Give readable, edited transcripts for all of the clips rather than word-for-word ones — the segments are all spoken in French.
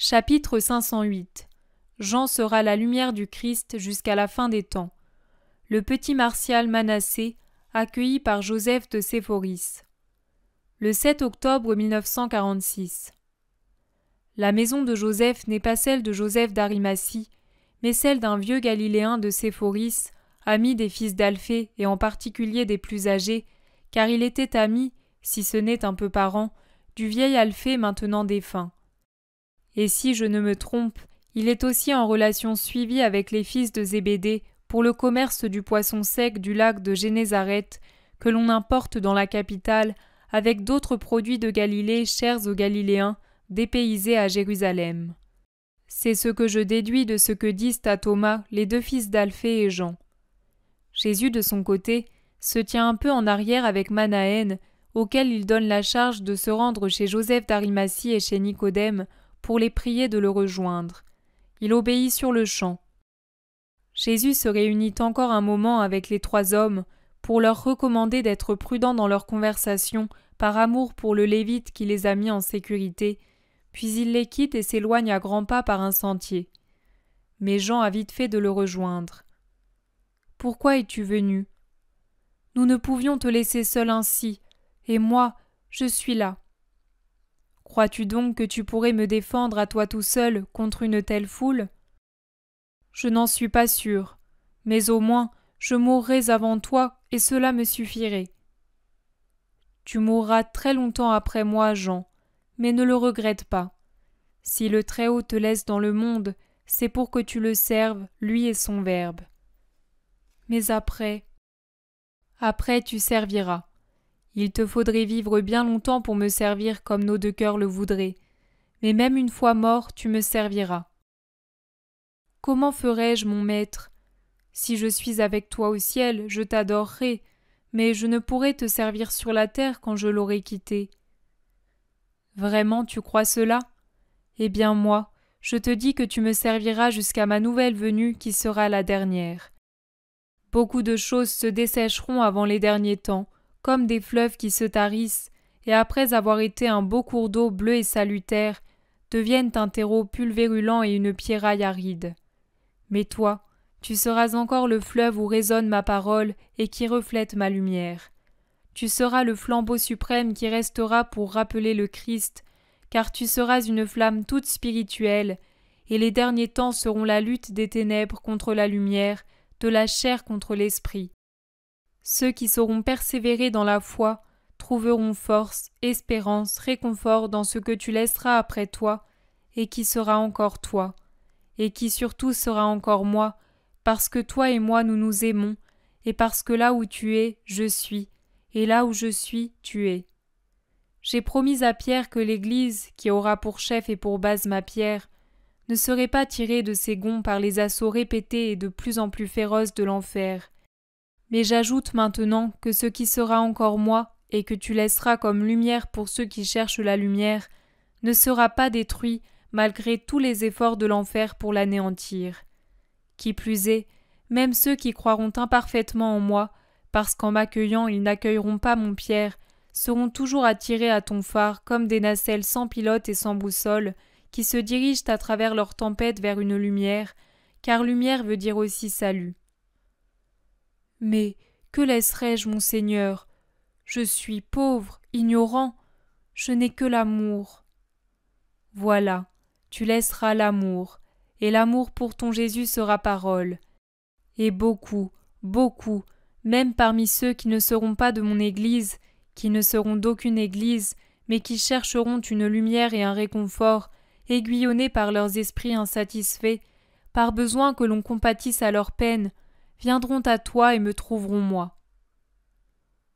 Chapitre 508. Jean sera la lumière du Christ jusqu'à la fin des temps. Le petit Martial Manassé, accueilli par Joseph de Séphoris. Le 7 octobre 1946. La maison de Joseph n'est pas celle de Joseph d'Arimathie, mais celle d'un vieux Galiléen de Séphoris, ami des fils d'Alphée et en particulier des plus âgés, car il était ami, si ce n'est un peu parent, du vieil Alphée maintenant défunt. Et si je ne me trompe, il est aussi en relation suivie avec les fils de Zébédée pour le commerce du poisson sec du lac de Génézareth, que l'on importe dans la capitale, avec d'autres produits de Galilée chers aux Galiléens, dépaysés à Jérusalem. C'est ce que je déduis de ce que disent à Thomas les deux fils d'Alphée et Jean. Jésus, de son côté, se tient un peu en arrière avec Manaën, auquel il donne la charge de se rendre chez Joseph d'Arimathie et chez Nicodème, pour les prier de le rejoindre. Il obéit sur-le-champ. Jésus se réunit encore un moment avec les trois hommes pour leur recommander d'être prudents dans leur conversation par amour pour le Lévite qui les a mis en sécurité, puis il les quitte et s'éloigne à grands pas par un sentier. Mais Jean a vite fait de le rejoindre. « Pourquoi es-tu venu ? Nous ne pouvions te laisser seul ainsi, et moi, je suis là. Crois-tu donc que tu pourrais me défendre à toi tout seul contre une telle foule ? Je n'en suis pas sûr, mais au moins je mourrais avant toi et cela me suffirait. Tu mourras très longtemps après moi, Jean, mais ne le regrette pas. Si le Très-Haut te laisse dans le monde, c'est pour que tu le serves, lui et son Verbe. Mais après tu serviras. Il te faudrait vivre bien longtemps pour me servir comme nos deux cœurs le voudraient, mais même une fois mort, tu me serviras. Comment ferais-je, mon maître ? Si je suis avec toi au ciel, je t'adorerai, mais je ne pourrai te servir sur la terre quand je l'aurai quitté. Vraiment, tu crois cela ? Eh bien moi, je te dis que tu me serviras jusqu'à ma nouvelle venue qui sera la dernière. Beaucoup de choses se dessécheront avant les derniers temps, comme des fleuves qui se tarissent, et après avoir été un beau cours d'eau bleu et salutaire, deviennent un terreau pulvérulent et une pierraille aride. Mais toi, tu seras encore le fleuve où résonne ma parole et qui reflète ma lumière. Tu seras le flambeau suprême qui restera pour rappeler le Christ, car tu seras une flamme toute spirituelle, et les derniers temps seront la lutte des ténèbres contre la lumière, de la chair contre l'esprit. Ceux qui sauront persévérer dans la foi trouveront force, espérance, réconfort dans ce que tu laisseras après toi, et qui sera encore toi, et qui surtout sera encore moi, parce que toi et moi nous nous aimons, et parce que là où tu es, je suis, et là où je suis, tu es. J'ai promis à Pierre que l'Église, qui aura pour chef et pour base ma pierre, ne serait pas tirée de ses gonds par les assauts répétés et de plus en plus féroces de l'enfer. Mais j'ajoute maintenant que ce qui sera encore moi, et que tu laisseras comme lumière pour ceux qui cherchent la lumière, ne sera pas détruit malgré tous les efforts de l'enfer pour l'anéantir. Qui plus est, même ceux qui croiront imparfaitement en moi, parce qu'en m'accueillant ils n'accueilleront pas mon Pierre, seront toujours attirés à ton phare comme des nacelles sans pilote et sans boussole, qui se dirigent à travers leur tempête vers une lumière, car lumière veut dire aussi salut. Mais que laisserai-je, mon Seigneur ? Je suis pauvre, ignorant, je n'ai que l'amour. Voilà, tu laisseras l'amour, et l'amour pour ton Jésus sera parole. Et beaucoup, beaucoup, même parmi ceux qui ne seront pas de mon Église, qui ne seront d'aucune Église, mais qui chercheront une lumière et un réconfort, aiguillonnés par leurs esprits insatisfaits, par besoin que l'on compatisse à leur peine, viendront à toi et me trouveront moi.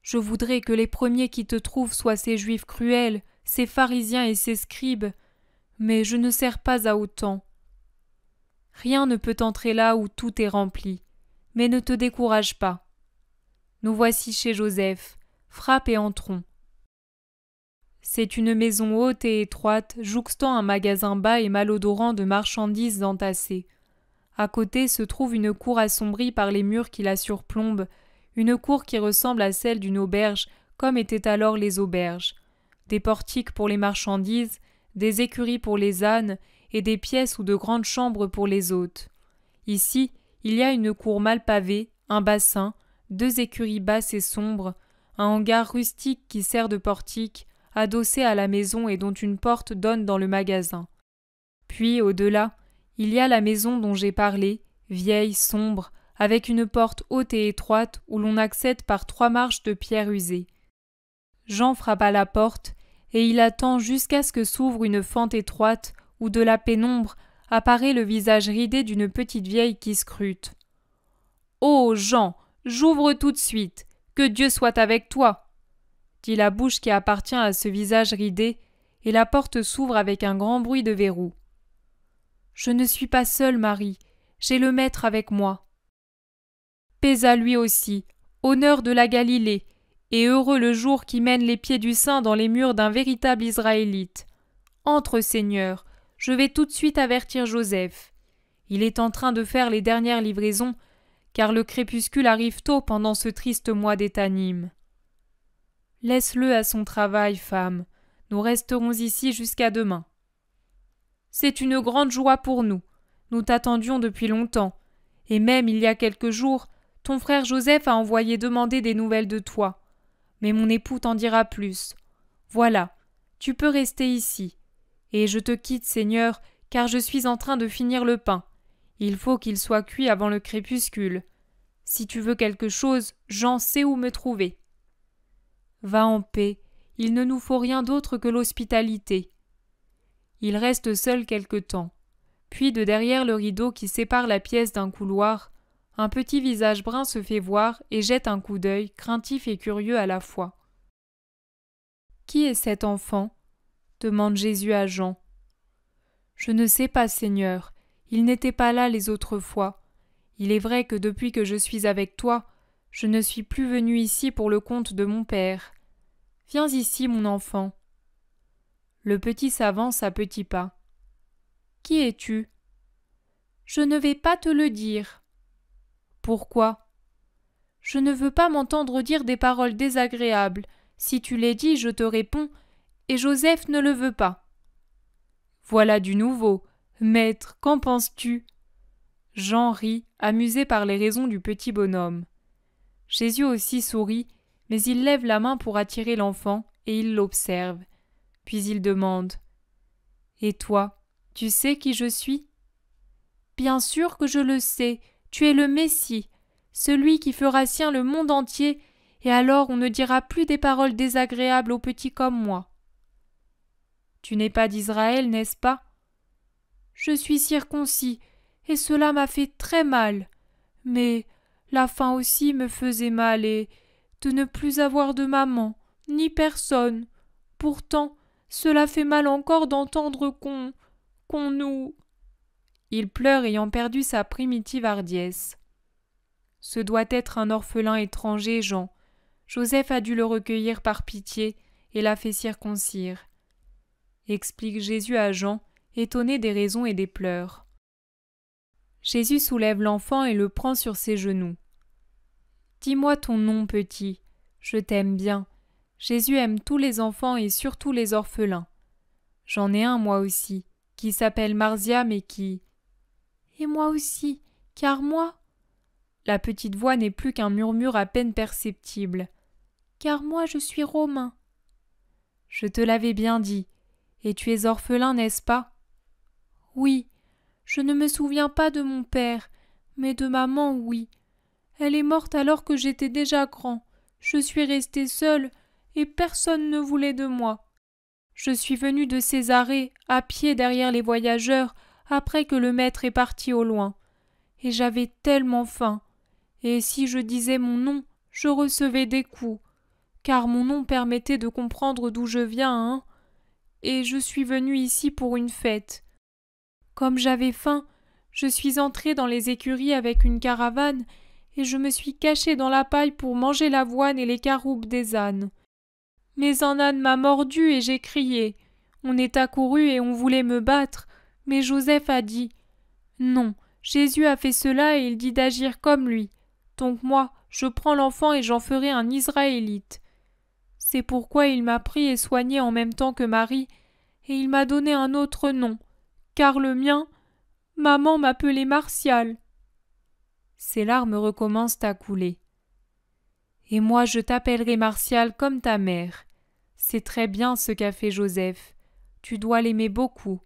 Je voudrais que les premiers qui te trouvent soient ces Juifs cruels, ces pharisiens et ces scribes, mais je ne sers pas à autant. Rien ne peut entrer là où tout est rempli, mais ne te décourage pas. Nous voici chez Joseph, frappe et entrons. C'est une maison haute et étroite, jouxtant un magasin bas et malodorant de marchandises entassées. À côté se trouve une cour assombrie par les murs qui la surplombent, une cour qui ressemble à celle d'une auberge, comme étaient alors les auberges. Des portiques pour les marchandises, des écuries pour les ânes, et des pièces ou de grandes chambres pour les hôtes. Ici, il y a une cour mal pavée, un bassin, 2 écuries basses et sombres, un hangar rustique qui sert de portique, adossé à la maison et dont une porte donne dans le magasin. Puis, au-delà, il y a la maison dont j'ai parlé, vieille, sombre, avec une porte haute et étroite où l'on accède par 3 marches de pierre usée. Jean frappe à la porte, et il attend jusqu'à ce que s'ouvre une fente étroite où de la pénombre apparaît le visage ridé d'une petite vieille qui scrute. « Oh, Jean, j'ouvre tout de suite, que Dieu soit avec toi !» dit la bouche qui appartient à ce visage ridé, et la porte s'ouvre avec un grand bruit de verrou. « Je ne suis pas seule, Marie, j'ai le Maître avec moi. »« Paix à lui aussi, honneur de la Galilée, et heureux le jour qui mène les pieds du Saint dans les murs d'un véritable Israélite. Entre, Seigneur, je vais tout de suite avertir Joseph. Il est en train de faire les dernières livraisons, car le crépuscule arrive tôt pendant ce triste mois d'Étanim. Laisse-le à son travail, femme. Nous resterons ici jusqu'à demain. C'est une grande joie pour nous. Nous t'attendions depuis longtemps. Et même il y a quelques jours, ton frère Joseph a envoyé demander des nouvelles de toi. Mais mon époux t'en dira plus. Voilà, tu peux rester ici. Et je te quitte, Seigneur, car je suis en train de finir le pain. Il faut qu'il soit cuit avant le crépuscule. Si tu veux quelque chose, Jean sait où me trouver. Va en paix, il ne nous faut rien d'autre que l'hospitalité. Il reste seul quelque temps. Puis de derrière le rideau qui sépare la pièce d'un couloir, un petit visage brun se fait voir et jette un coup d'œil, craintif et curieux à la fois. « Qui est cet enfant ?» demande Jésus à Jean. « Je ne sais pas, Seigneur, il n'était pas là les autres fois. Il est vrai que depuis que je suis avec toi, je ne suis plus venu ici pour le compte de mon père. Viens ici, mon enfant. » Le petit s'avance à petits pas. « Qui es-tu » ? « Je ne vais pas te le dire. » « Pourquoi ?»« Je ne veux pas m'entendre dire des paroles désagréables. Si tu les dis, je te réponds, et Joseph ne le veut pas. » « Voilà du nouveau. Maître, qu'en penses-tu » Jean rit, amusé par les raisons du petit bonhomme. Jésus aussi sourit, mais il lève la main pour attirer l'enfant, et il l'observe. Puis il demande « Et toi, tu sais qui je suis ?»« Bien sûr que je le sais, tu es le Messie, celui qui fera sien le monde entier, et alors on ne dira plus des paroles désagréables aux petits comme moi. »« Tu n'es pas d'Israël, n'est-ce pas ?»« Je suis circoncis, et cela m'a fait très mal. Mais la faim aussi me faisait mal, et de ne plus avoir de maman, ni personne. Pourtant, cela fait mal encore d'entendre qu'on nous... » Il pleure ayant perdu sa primitive hardiesse. « Ce doit être un orphelin étranger, Jean. Joseph a dû le recueillir par pitié et l'a fait circoncire. » Explique Jésus à Jean, étonné des raisons et des pleurs. Jésus soulève l'enfant et le prend sur ses genoux. « Dis-moi ton nom, petit. Je t'aime bien. Jésus aime tous les enfants et surtout les orphelins. J'en ai un, moi aussi, qui s'appelle Marziam et qui... »« Et moi aussi, car moi... » La petite voix n'est plus qu'un murmure à peine perceptible. « Car moi je suis romain. »« Je te l'avais bien dit. Et tu es orphelin, n'est-ce pas ?»« Oui. Je ne me souviens pas de mon père, mais de maman, oui. Elle est morte alors que j'étais déjà grand. Je suis resté seule, et personne ne voulait de moi. Je suis venu de Césarée, à pied derrière les voyageurs, après que le maître est parti au loin. Et j'avais tellement faim. Et si je disais mon nom, je recevais des coups. Car mon nom permettait de comprendre d'où je viens, hein. Et je suis venu ici pour une fête. Comme j'avais faim, je suis entré dans les écuries avec une caravane, et je me suis caché dans la paille pour manger l'avoine et les caroubes des ânes. Mais un âne m'a mordu et j'ai crié. On est accouru et on voulait me battre, mais Joseph a dit « Non, Jésus a fait cela et il dit d'agir comme lui. Donc moi, je prends l'enfant et j'en ferai un Israélite. » C'est pourquoi il m'a pris et soigné en même temps que Marie, et il m'a donné un autre nom, car le mien, maman m'appelait Martial. » Ses larmes recommencent à couler. « Et moi je t'appellerai Martial comme ta mère. C'est très bien ce qu'a fait Joseph. Tu dois l'aimer beaucoup. »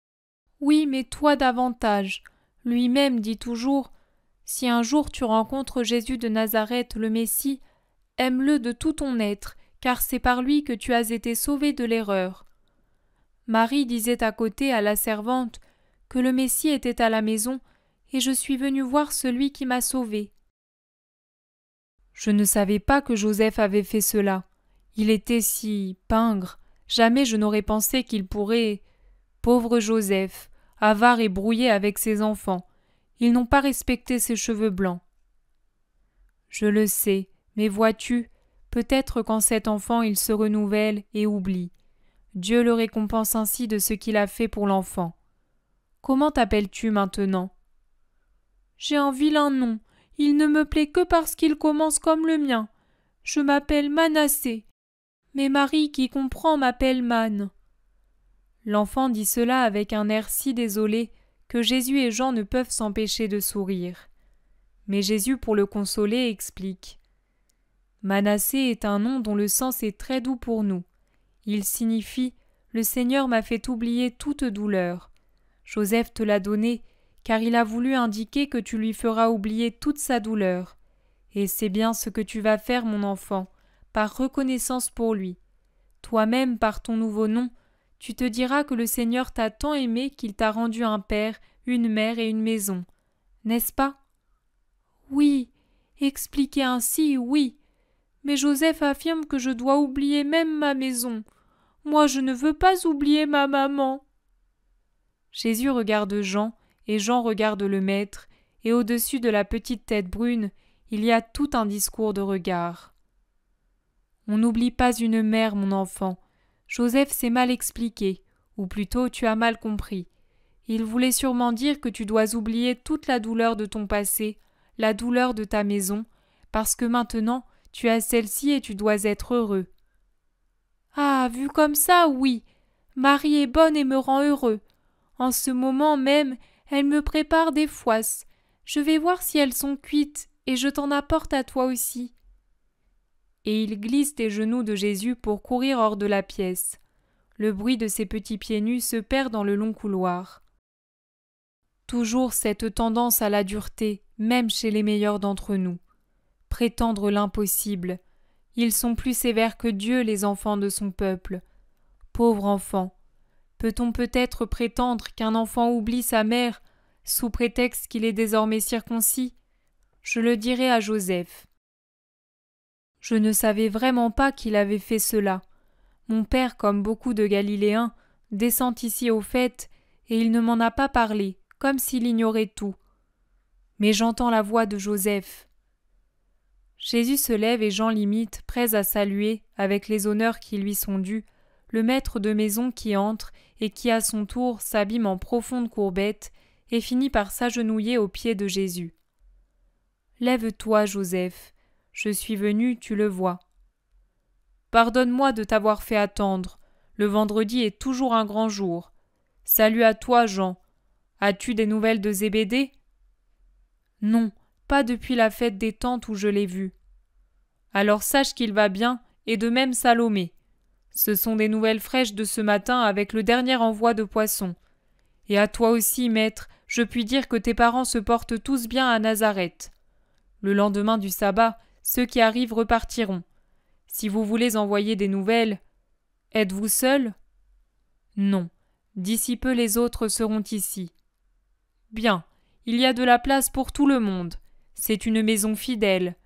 « Oui, mais toi davantage. Lui-même dit toujours « Si un jour tu rencontres Jésus de Nazareth, le Messie, aime-le de tout ton être, car c'est par lui que tu as été sauvé de l'erreur. » Marie disait à côté à la servante que le Messie était à la maison, et je suis venue voir celui qui m'a sauvée. Je ne savais pas que Joseph avait fait cela. Il était si pingre. Jamais je n'aurais pensé qu'il pourrait... Pauvre Joseph, avare et brouillé avec ses enfants. Ils n'ont pas respecté ses cheveux blancs. Je le sais, mais vois-tu, peut-être qu'en cet enfant il se renouvelle et oublie. Dieu le récompense ainsi de ce qu'il a fait pour l'enfant. Comment t'appelles-tu maintenant? J'ai un vilain nom. Il ne me plaît que parce qu'il commence comme le mien. Je m'appelle Manassé. Mais Marie qui comprend m'appelle Man. L'enfant dit cela avec un air si désolé que Jésus et Jean ne peuvent s'empêcher de sourire. Mais Jésus, pour le consoler, explique. Manassé est un nom dont le sens est très doux pour nous. Il signifie « Le Seigneur m'a fait oublier toute douleur ». Joseph te l'a donné, car il a voulu indiquer que tu lui feras oublier toute sa douleur. Et c'est bien ce que tu vas faire, mon enfant, par reconnaissance pour lui. Toi-même, par ton nouveau nom, tu te diras que le Seigneur t'a tant aimé qu'il t'a rendu un père, une mère et une maison. N'est-ce pas? Oui, expliqué ainsi, oui. Mais Joseph affirme que je dois oublier même ma maison. Moi, je ne veux pas oublier ma maman. Jésus regarde Jean, et Jean regarde le Maître, et au-dessus de la petite tête brune, il y a tout un discours de regard. On n'oublie pas une mère, mon enfant. Joseph s'est mal expliqué, ou plutôt tu as mal compris. Il voulait sûrement dire que tu dois oublier toute la douleur de ton passé, la douleur de ta maison, parce que maintenant tu as celle-ci et tu dois être heureux. Ah, vu comme ça, oui. Marie est bonne et me rend heureux. En ce moment même, elle me prépare des fouasses. Je vais voir si elles sont cuites, et je t'en apporte à toi aussi. Et il glisse des genoux de Jésus pour courir hors de la pièce. Le bruit de ses petits pieds nus se perd dans le long couloir. Toujours cette tendance à la dureté, même chez les meilleurs d'entre nous. Prétendre l'impossible. Ils sont plus sévères que Dieu, les enfants de son peuple. Pauvre enfant. Peut-on peut-être prétendre qu'un enfant oublie sa mère sous prétexte qu'il est désormais circoncis? Je le dirai à Joseph. Je ne savais vraiment pas qu'il avait fait cela. Mon père, comme beaucoup de Galiléens, descend ici aux fêtes, et il ne m'en a pas parlé, comme s'il ignorait tout. Mais j'entends la voix de Joseph. Jésus se lève et Jean l'imite, prêt à saluer, avec les honneurs qui lui sont dus, le maître de maison qui entre et qui à son tour s'abîme en profonde courbette et finit par s'agenouiller aux pieds de Jésus. « Lève-toi, Joseph. Je suis venu, tu le vois. » « Pardonne-moi de t'avoir fait attendre. Le vendredi est toujours un grand jour. Salut à toi, Jean. As-tu des nouvelles de Zébédée ? » ?»« Non, pas depuis la fête des Tantes où je l'ai vu. »« Alors sache qu'il va bien, et de même Salomé. Ce sont des nouvelles fraîches de ce matin avec le dernier envoi de poissons. Et à toi aussi, maître, je puis dire que tes parents se portent tous bien à Nazareth. Le lendemain du sabbat, ceux qui arrivent repartiront. Si vous voulez envoyer des nouvelles, êtes-vous seul ? Non. D'ici peu les autres seront ici. Bien, il y a de la place pour tout le monde. C'est une maison fidèle.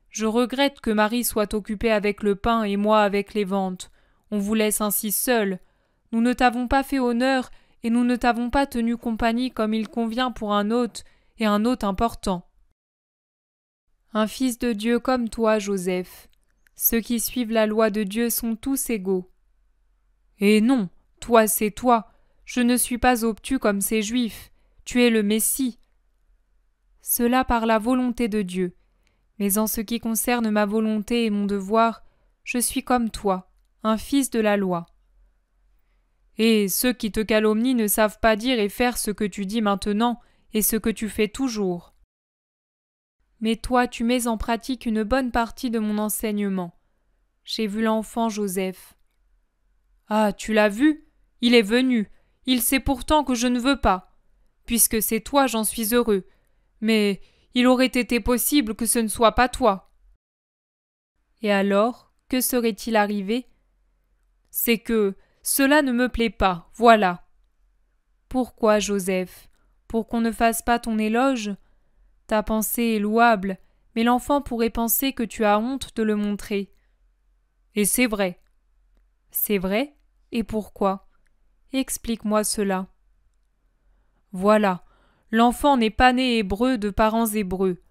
Je regrette que Marie soit occupée avec le pain et moi avec les ventes. On vous laisse ainsi seul. Nous ne t'avons pas fait honneur et nous ne t'avons pas tenu compagnie comme il convient pour un hôte, et un hôte important. Un fils de Dieu comme toi, Joseph. Ceux qui suivent la loi de Dieu sont tous égaux. Et non, toi c'est toi. Je ne suis pas obtus comme ces Juifs. Tu es le Messie. Cela par la volonté de Dieu. Mais en ce qui concerne ma volonté et mon devoir, je suis comme toi, un fils de la loi. Et ceux qui te calomnient ne savent pas dire et faire ce que tu dis maintenant et ce que tu fais toujours. Mais toi, tu mets en pratique une bonne partie de mon enseignement. J'ai vu l'enfant Joseph. Ah, tu l'as vu? Il est venu. Il sait pourtant que je ne veux pas. Puisque c'est toi, j'en suis heureux. Mais il aurait été possible que ce ne soit pas toi. Et alors, que serait-il arrivé? C'est que cela ne me plaît pas, voilà. Pourquoi, Joseph? Pour qu'on ne fasse pas ton éloge? Ta pensée est louable, mais l'enfant pourrait penser que tu as honte de le montrer. Et c'est vrai. C'est vrai? Et pourquoi? Explique-moi cela. Voilà, l'enfant n'est pas né hébreu de parents hébreux,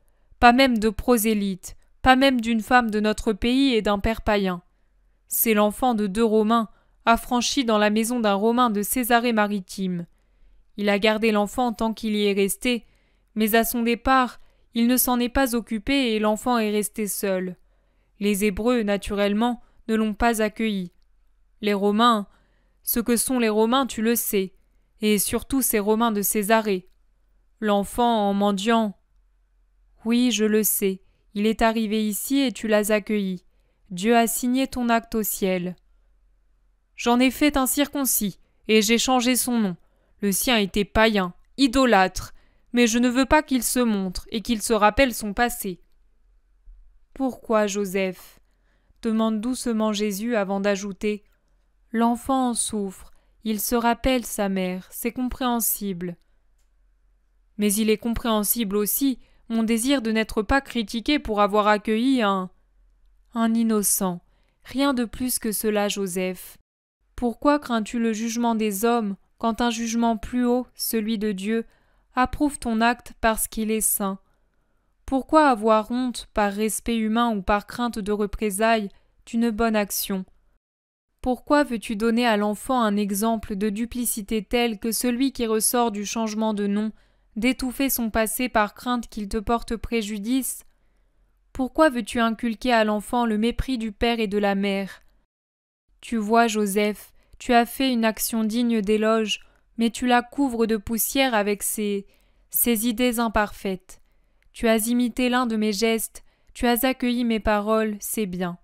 pas même de prosélytes, pas même d'une femme de notre pays et d'un père païen. C'est l'enfant de 2 Romains, affranchi dans la maison d'un Romain de Césarée-Maritime. Il a gardé l'enfant tant qu'il y est resté, mais à son départ, il ne s'en est pas occupé et l'enfant est resté seul. Les Hébreux, naturellement, ne l'ont pas accueilli. Les Romains, ce que sont les Romains, tu le sais, et surtout ces Romains de Césarée. L'enfant, en mendiant. Oui, je le sais, il est arrivé ici et tu l'as accueilli. Dieu a signé ton acte au ciel. J'en ai fait un circoncis, et j'ai changé son nom. Le sien était païen, idolâtre, mais je ne veux pas qu'il se montre et qu'il se rappelle son passé. Pourquoi, Joseph? Demande doucement Jésus avant d'ajouter. L'enfant en souffre, il se rappelle sa mère, c'est compréhensible. Mais il est compréhensible aussi mon désir de n'être pas critiqué pour avoir accueilli un innocent. Rien de plus que cela, Joseph. Pourquoi crains-tu le jugement des hommes quand un jugement plus haut, celui de Dieu, approuve ton acte parce qu'il est saint? Pourquoi avoir honte, par respect humain ou par crainte de représailles, d'une bonne action? Pourquoi veux-tu donner à l'enfant un exemple de duplicité tel que celui qui ressort du changement de nom, d'étouffer son passé par crainte qu'il te porte préjudice? Pourquoi veux-tu inculquer à l'enfant le mépris du père et de la mère? Tu vois, Joseph, tu as fait une action digne d'éloge, mais tu la couvres de poussière avec ces idées imparfaites. Tu as imité l'un de mes gestes, tu as accueilli mes paroles, c'est bien.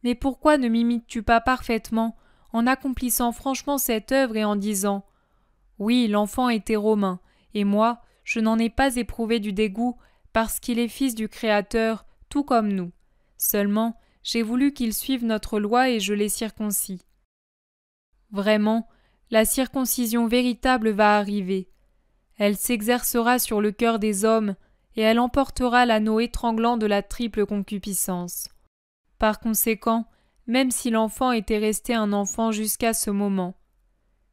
Mais pourquoi ne m'imites-tu pas parfaitement, en accomplissant franchement cette œuvre et en disant « Oui, l'enfant était romain, et moi, je n'en ai pas éprouvé du dégoût, parce qu'il est fils du Créateur, tout comme nous. Seulement, j'ai voulu qu'il suive notre loi et je l'ai circoncis. » Vraiment, la circoncision véritable va arriver. Elle s'exercera sur le cœur des hommes, et elle emportera l'anneau étranglant de la triple concupiscence. Par conséquent, même si l'enfant était resté un enfant jusqu'à ce moment.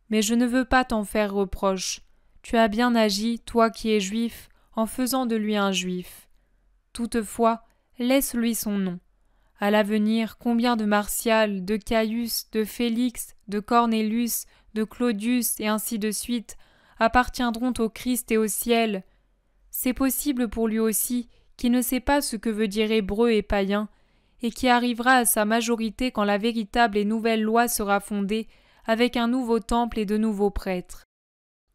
Mais je ne veux pas t'en faire reproche. Tu as bien agi, toi qui es juif, en faisant de lui un juif. Toutefois, laisse-lui son nom. À l'avenir, combien de Martial, de Caius, de Félix, de Cornélus, de Claudius et ainsi de suite appartiendront au Christ et au ciel. C'est possible pour lui aussi, qui ne sait pas ce que veut dire hébreu et païen, et qui arrivera à sa majorité quand la véritable et nouvelle loi sera fondée, avec un nouveau temple et de nouveaux prêtres.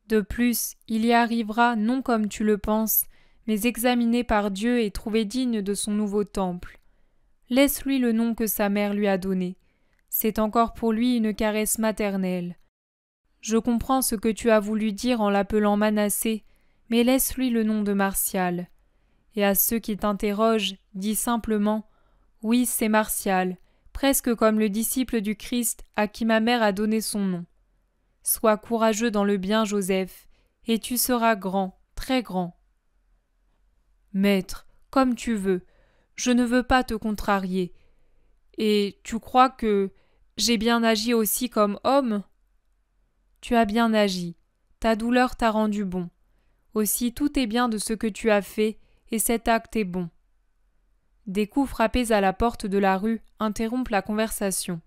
De plus, il y arrivera non comme tu le penses, mais examiné par Dieu et trouvé digne de son nouveau temple. Laisse-lui le nom que sa mère lui a donné. C'est encore pour lui une caresse maternelle. Je comprends ce que tu as voulu dire en l'appelant Manassé, mais laisse-lui le nom de Martial. Et à ceux qui t'interrogent, dis simplement « Oui, c'est Martial, presque comme le disciple du Christ à qui ma mère a donné son nom. » Sois courageux dans le bien, Joseph, et tu seras grand, très grand. Maître, comme tu veux, je ne veux pas te contrarier. Et tu crois que j'ai bien agi aussi comme homme? Tu as bien agi, ta douleur t'a rendu bon. Aussi tout est bien de ce que tu as fait, et cet acte est bon. Des coups frappés à la porte de la rue interrompent la conversation.